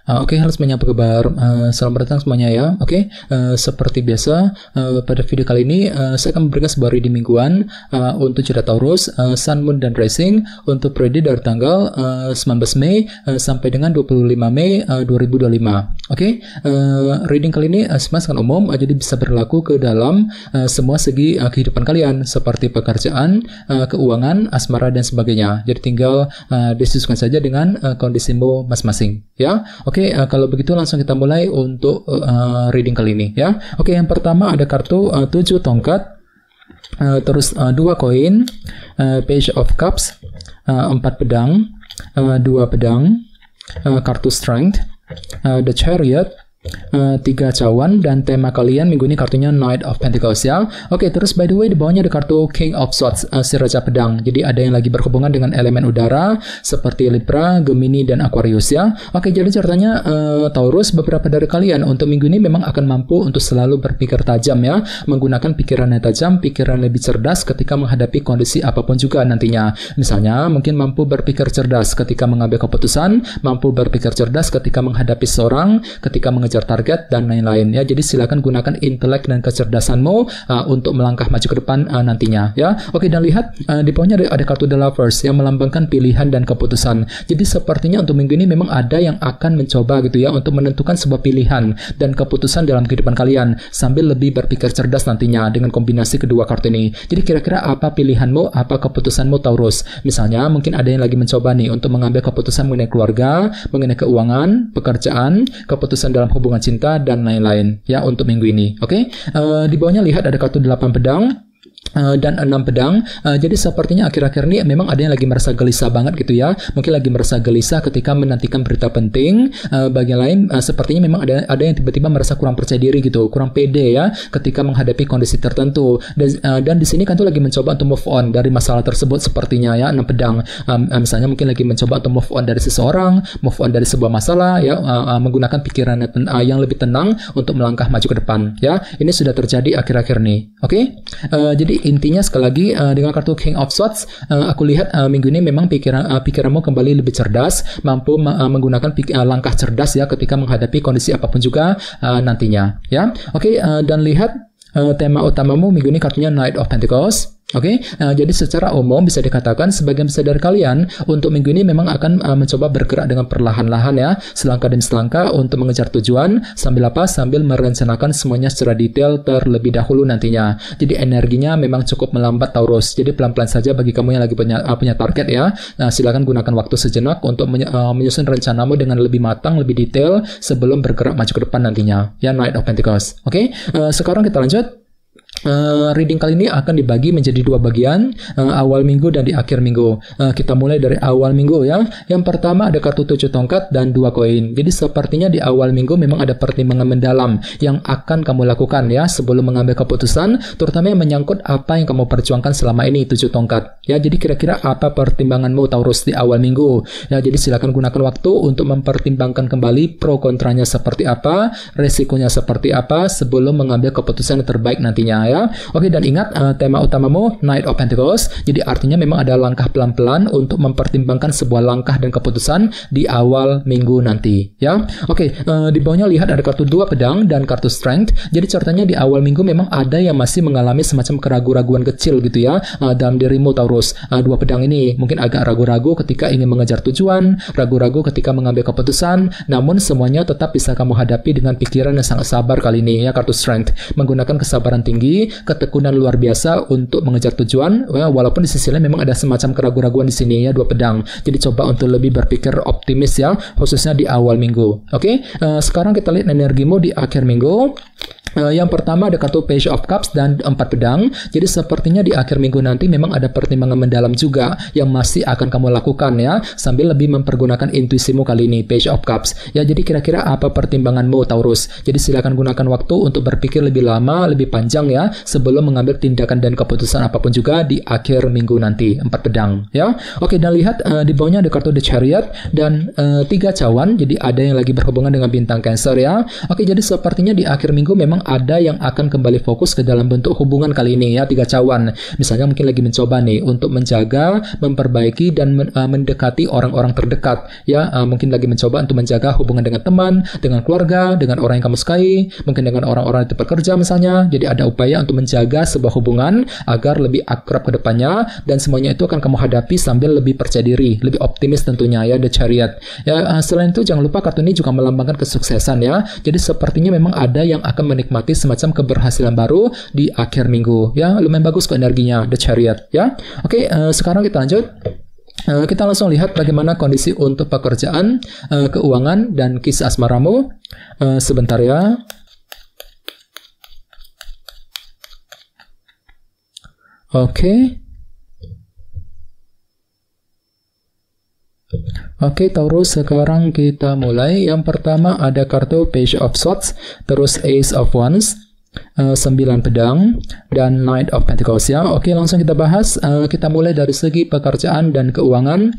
Oke, halo semuanya, apa kabar? Selamat datang semuanya ya. Oke, seperti biasa, pada video kali ini saya akan memberikan sebuah reading mingguan untuk zodiak Taurus, Sun, Moon, dan Rising untuk periode dari tanggal 19 Mei sampai dengan 25 Mei 2025. Oke, reading kali ini sebenarnya sangat umum, jadi bisa berlaku ke dalam semua segi kehidupan kalian, seperti pekerjaan, keuangan, asmara, dan sebagainya. Jadi tinggal disesuaikan saja dengan kondisimu masing-masing ya. Oke, kalau begitu langsung kita mulai untuk reading kali ini ya. Oke, yang pertama ada kartu 7 tongkat, terus 2 koin, Page of Cups, 4 pedang, 2 pedang, kartu Strength, The Chariot, 3 cawan, dan tema kalian minggu ini kartunya Knight of Pentacles ya. Oke, terus by the way di bawahnya ada kartu King of Swords, si Raja Pedang. Jadi ada yang lagi berhubungan dengan elemen udara seperti Libra, Gemini, dan Aquarius ya. Oke, jadi ceritanya Taurus, beberapa dari kalian untuk minggu ini memang akan mampu untuk selalu berpikir tajam ya, menggunakan pikiran yang tajam, pikiran lebih cerdas ketika menghadapi kondisi apapun juga nantinya. Misalnya mungkin mampu berpikir cerdas ketika mengambil keputusan, mampu berpikir cerdas ketika menghadapi seorang, ketika mengejar target, dan lain-lain ya. Jadi silakan gunakan intelek dan kecerdasanmu untuk melangkah maju ke depan nantinya ya. Oke, dan lihat di bawahnya ada kartu The Lovers yang melambangkan pilihan dan keputusan. Jadi sepertinya untuk minggu ini memang ada yang akan mencoba gitu ya untuk menentukan sebuah pilihan dan keputusan dalam kehidupan kalian sambil lebih berpikir cerdas nantinya dengan kombinasi kedua kartu ini. Jadi kira-kira apa pilihanmu, apa keputusanmu Taurus? Misalnya mungkin ada yang lagi mencoba nih untuk mengambil keputusan mengenai keluarga, mengenai keuangan, pekerjaan, keputusan dalam hubungan cinta, dan lain-lain ya untuk minggu ini. Oke, di bawahnya lihat ada kartu 8 pedang dan 6 pedang. Jadi sepertinya akhir-akhir ini memang ada yang lagi merasa gelisah banget gitu ya. Mungkin lagi merasa gelisah ketika menantikan berita penting. Bagi yang lain sepertinya memang ada yang tiba-tiba merasa kurang percaya diri gitu, kurang pede ya ketika menghadapi kondisi tertentu. Dan di sini kan tuh lagi mencoba untuk move on dari masalah tersebut sepertinya ya, 6 pedang. Misalnya mungkin lagi mencoba untuk move on dari seseorang, move on dari sebuah masalah ya, menggunakan pikiran yang lebih tenang untuk melangkah maju ke depan ya. Ini sudah terjadi akhir-akhir ini. Oke? Jadi intinya sekali lagi dengan kartu King of Swords, aku lihat minggu ini memang pikiranmu kembali lebih cerdas, mampu menggunakan langkah cerdas ya ketika menghadapi kondisi apapun juga nantinya ya. Oke, dan lihat tema utamamu minggu ini kartunya Knight of Pentacles. Oke, jadi secara umum bisa dikatakan sebagian besar dari kalian untuk minggu ini memang akan mencoba bergerak dengan perlahan-lahan ya, selangkah demi selangkah untuk mengejar tujuan, sambil apa? Sambil merencanakan semuanya secara detail terlebih dahulu nantinya. Jadi energinya memang cukup melambat Taurus. Jadi pelan-pelan saja bagi kamu yang lagi punya target ya. Nah, silakan gunakan waktu sejenak untuk menyusun rencanamu dengan lebih matang, lebih detail sebelum bergerak maju ke depan nantinya. Ya, Knight of Pentacles. Oke, sekarang kita lanjut. Reading kali ini akan dibagi menjadi 2 bagian, awal minggu dan di akhir minggu. Kita mulai dari awal minggu ya. Yang pertama ada kartu 7 tongkat dan 2 koin. Jadi sepertinya di awal minggu memang ada pertimbangan mendalam yang akan kamu lakukan ya sebelum mengambil keputusan, terutama yang menyangkut apa yang kamu perjuangkan selama ini, 7 tongkat. Ya, jadi kira-kira apa pertimbanganmu Taurus di awal minggu? Ya, jadi silakan gunakan waktu untuk mempertimbangkan kembali pro kontranya seperti apa, resikonya seperti apa sebelum mengambil keputusan yang terbaik nantinya ya. Oke, dan ingat tema utamamu Knight of Pentacles. Jadi artinya memang ada langkah pelan-pelan untuk mempertimbangkan sebuah langkah dan keputusan di awal minggu nanti ya. Oke, di bawahnya lihat ada kartu 2 pedang dan kartu Strength. Jadi ceritanya di awal minggu memang ada yang masih mengalami semacam keraguan-raguan kecil gitu ya dalam dirimu Taurus. 2 pedang ini mungkin agak ragu-ragu ketika ingin mengejar tujuan, ragu-ragu ketika mengambil keputusan, namun semuanya tetap bisa kamu hadapi dengan pikiran yang sangat sabar kali ini ya. Kartu Strength menggunakan kesabaran tinggi, ketekunan luar biasa untuk mengejar tujuan ya, walaupun di sisi lain memang ada semacam keraguan-raguan di sini ya, 2 pedang. Jadi coba untuk lebih berpikir optimis ya, khususnya di awal minggu. Oke, sekarang kita lihat energimu di akhir minggu. Yang pertama ada kartu Page of Cups dan 4 pedang. Jadi sepertinya di akhir minggu nanti memang ada pertimbangan mendalam juga yang masih akan kamu lakukan ya, sambil lebih mempergunakan intuisimu kali ini, Page of Cups. Ya, jadi kira-kira apa pertimbanganmu Taurus? Jadi silakan gunakan waktu untuk berpikir lebih lama, lebih panjang ya, sebelum mengambil tindakan dan keputusan apapun juga di akhir minggu nanti, 4 pedang ya. Oke, dan lihat di bawahnya ada kartu The Chariot dan 3 cawan. Jadi ada yang lagi berhubungan dengan bintang Cancer ya. Oke, jadi sepertinya di akhir minggu memang ada yang akan kembali fokus ke dalam bentuk hubungan kali ini ya, 3 cawan. Misalnya mungkin lagi mencoba nih untuk menjaga, memperbaiki dan mendekati orang-orang terdekat ya, mungkin lagi mencoba untuk menjaga hubungan dengan teman, dengan keluarga, dengan orang yang kamu sukai, mungkin dengan orang-orang di tempat kerja misalnya. Jadi ada upaya untuk menjaga sebuah hubungan agar lebih akrab ke depannya, dan semuanya itu akan kamu hadapi sambil lebih percaya diri, lebih optimis tentunya ya, The Chariot. Ya, selain itu jangan lupa kartu ini juga melambangkan kesuksesan ya. Jadi sepertinya memang ada yang akan menikmati semacam keberhasilan baru di akhir minggu ya. Lumayan bagus kok energinya, The Chariot ya. Oke, sekarang kita lanjut. Kita langsung lihat bagaimana kondisi untuk pekerjaan, keuangan, dan kisah asmaramu. Sebentar ya. Oke, Taurus, sekarang kita mulai. Yang pertama ada kartu Page of Swords, terus Ace of Wands, 9 pedang, dan Knight of Pentacles ya. Oke, langsung kita bahas. Kita mulai dari segi pekerjaan dan keuangan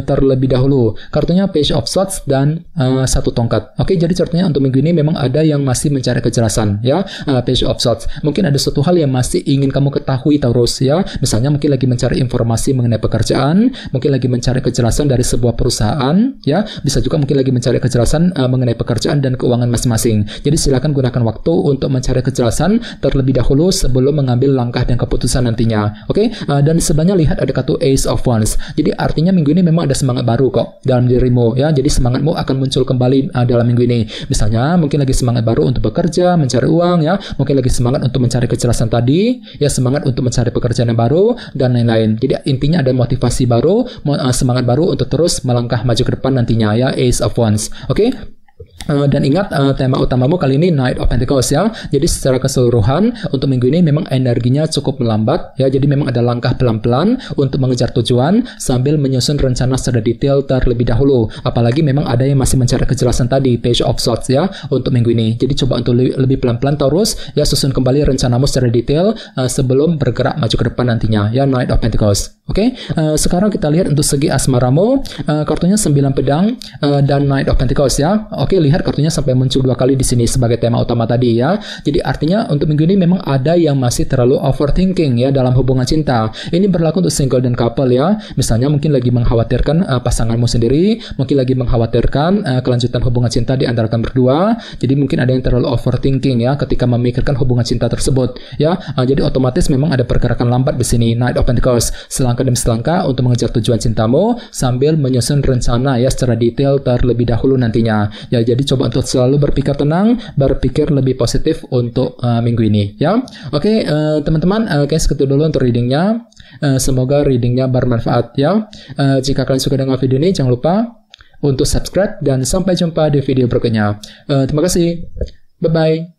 terlebih dahulu. Kartunya Page of Swords dan 1 tongkat. Oke, jadi caranya untuk minggu ini memang ada yang masih mencari kejelasan ya. Page of Swords. Mungkin ada suatu hal yang masih ingin kamu ketahui, Taurus ya. Misalnya mungkin lagi mencari informasi mengenai pekerjaan, mungkin lagi mencari kejelasan dari sebuah perusahaan ya. Bisa juga mungkin lagi mencari kejelasan mengenai pekerjaan dan keuangan masing-masing. Jadi silakan gunakan waktu untuk mencari kejelasan terlebih dahulu sebelum mengambil langkah dan keputusan nantinya. Oke, dan sebenarnya lihat ada kartu Ace of Wands. Jadi artinya minggu ini memang ada semangat baru kok dalam dirimu ya. Jadi semangatmu akan muncul kembali dalam minggu ini. Misalnya mungkin lagi semangat baru untuk bekerja, mencari uang ya. Mungkin lagi semangat untuk mencari kejelasan tadi ya, semangat untuk mencari pekerjaan yang baru dan lain-lain. Jadi intinya ada motivasi baru, semangat baru untuk terus melangkah maju ke depan nantinya ya, Ace of Wands. Oke. Dan ingat tema utamamu kali ini Knight of Pentacles ya. Jadi secara keseluruhan untuk minggu ini memang energinya cukup melambat ya. Jadi memang ada langkah pelan-pelan untuk mengejar tujuan sambil menyusun rencana secara detail terlebih dahulu. Apalagi memang ada yang masih mencari kejelasan tadi, Page of Swords ya, untuk minggu ini. Jadi coba untuk lebih pelan-pelan Taurus ya, susun kembali rencanamu secara detail sebelum bergerak maju ke depan nantinya ya, Knight of Pentacles. Oke, sekarang kita lihat untuk segi asmaramu. Kartunya 9 pedang dan Knight of Pentacles ya. Oke, lihat kartunya sampai muncul 2 kali di sini sebagai tema utama tadi ya. Jadi artinya untuk minggu ini memang ada yang masih terlalu overthinking ya dalam hubungan cinta. Ini berlaku untuk single dan couple ya. Misalnya mungkin lagi mengkhawatirkan pasanganmu sendiri, mungkin lagi mengkhawatirkan kelanjutan hubungan cinta di antara kalian berdua. Jadi mungkin ada yang terlalu overthinking ya ketika memikirkan hubungan cinta tersebut ya. Jadi otomatis memang ada pergerakan lambat di sini, Knight of Pentacles. Selangkah demi selangkah untuk mengejar tujuan cintamu sambil menyusun rencana ya secara detail terlebih dahulu nantinya. Ya, jadi coba untuk selalu berpikir tenang, berpikir lebih positif untuk minggu ini ya. Oke, teman-teman, segitu dulu untuk readingnya. Semoga readingnya bermanfaat ya. Jika kalian suka dengan video ini, jangan lupa untuk subscribe dan sampai jumpa di video berikutnya. Terima kasih. Bye-bye.